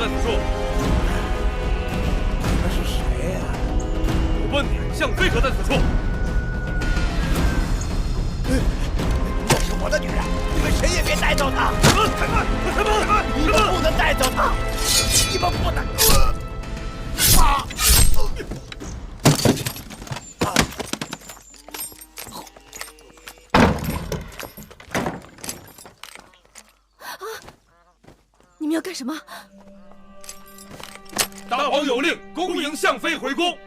在此处？你们是谁呀？我问你，向妃何在此处？这是我的女人，你们谁也别带走她！开门！开门！你们不能带走她！你们不能！你们要干什么？大王有令，恭迎向妃回宫。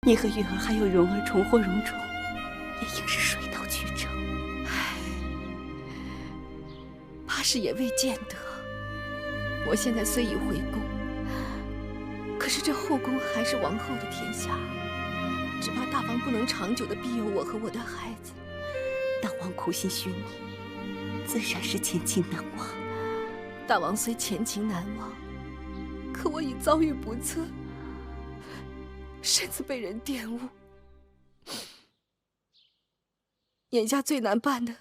你和玉儿还有蓉儿重获荣宠，也应是水到渠成。唉，怕是也未见得。我现在虽已回宫，可是这后宫还是王后的天下，只怕大王不能长久地庇佑我和我的孩子。大王苦心许你，自然是前情难忘。大王虽前情难忘，可我已遭遇不测。身子被人玷污，眼下最难办的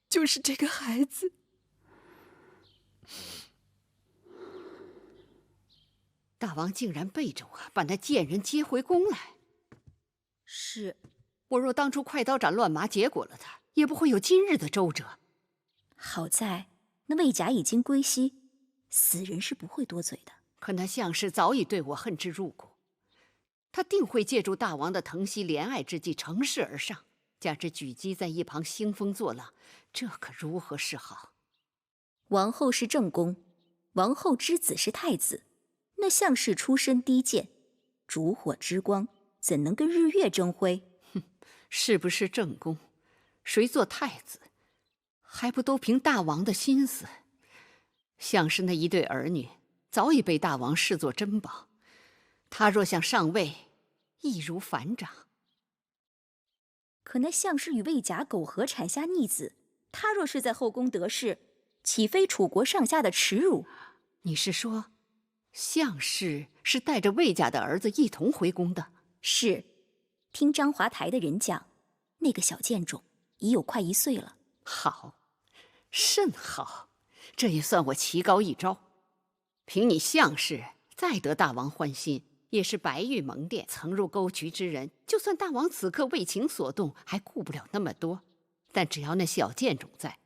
就是这个孩子。大王竟然背着我把那贱人接回宫来。是，我若当初快刀斩乱麻结果了他，也不会有今日的周折。好在那魏甲已经归西，死人是不会多嘴的。可那项氏早已对我恨之入骨，他定会借助大王的疼惜怜爱之计乘势而上，加之举姬在一旁兴风作浪，这可如何是好？王后是正宫，王后之子是太子，那项氏出身低贱，烛火之光怎能跟日月争辉？哼，是不是正宫，谁做太子，还不都凭大王的心思？项氏那一对儿女早已被大王视作珍宝，他若想上位，易如反掌。可那项氏与魏甲苟合产下逆子，他若是在后宫得势，岂非楚国上下的耻辱？你是说，项氏是带着魏家的儿子一同回宫的？是，听章华台的人讲，那个小贱种已有快1岁了。好，甚好，这也算我棋高一招。凭你项氏再得大王欢心，也是白玉蒙店曾入沟渠之人。就算大王此刻为情所动，还顾不了那么多，但只要那小贱种在，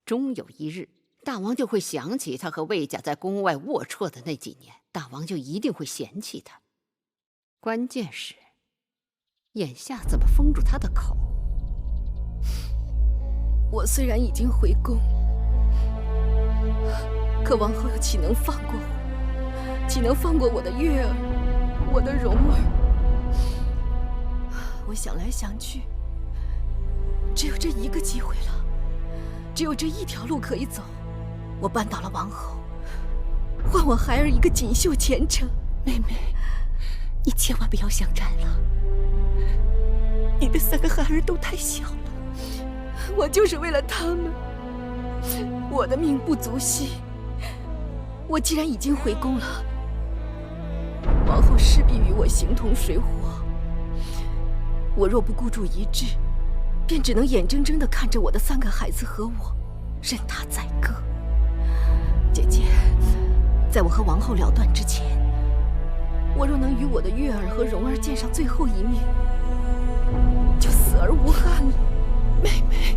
终有一日，大王就会想起他和魏家在宫外龌龊的那几年，大王就一定会嫌弃他。关键是，眼下怎么封住他的口？我虽然已经回宫，可王后又岂能放过我？岂能放过我的月儿，我的蓉儿？我想来想去，只有这一个机会了，只有这一条路可以走。我扳倒了王后，换我孩儿一个锦绣前程。妹妹，你千万不要想战了，你的3个孩儿都太小了。我就是为了他们，我的命不足惜。我既然已经回宫了，王后势必与我形同水火。我若不孤注一掷，便只能眼睁睁地看着我的3个孩子和我任他宰割。姐姐，在我和王后了断之前，我若能与我的月儿和蓉儿见上最后一面，就死而无憾了。妹妹，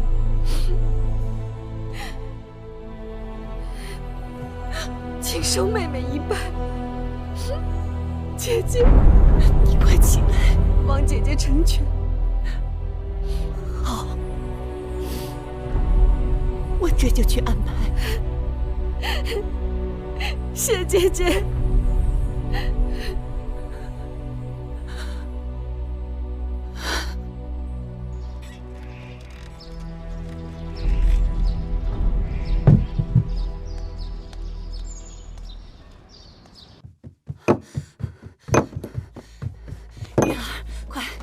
请收妹妹一拜。姐姐，你快起来，望姐姐成全。好，我这就去安排。谢姐姐。月儿，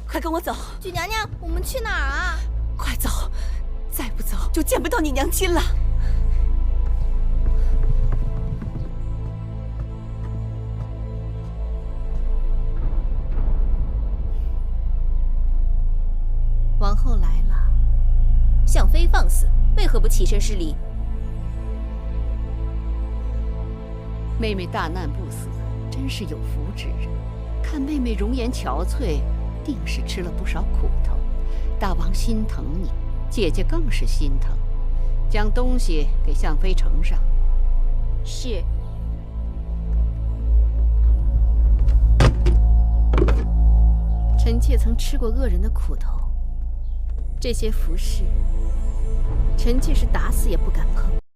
快跟我走！举娘娘，我们去哪儿啊？快走，再不走就见不到你娘亲了。王后来了，向妃放肆，为何不起身施礼？妹妹大难不死，真是有福之人。看妹妹容颜憔悴，定是吃了不少苦头。大王心疼你，姐姐更是心疼。将东西给向妃呈上。是。臣妾曾吃过恶人的苦头，这些服饰，臣妾是打死也不敢碰的。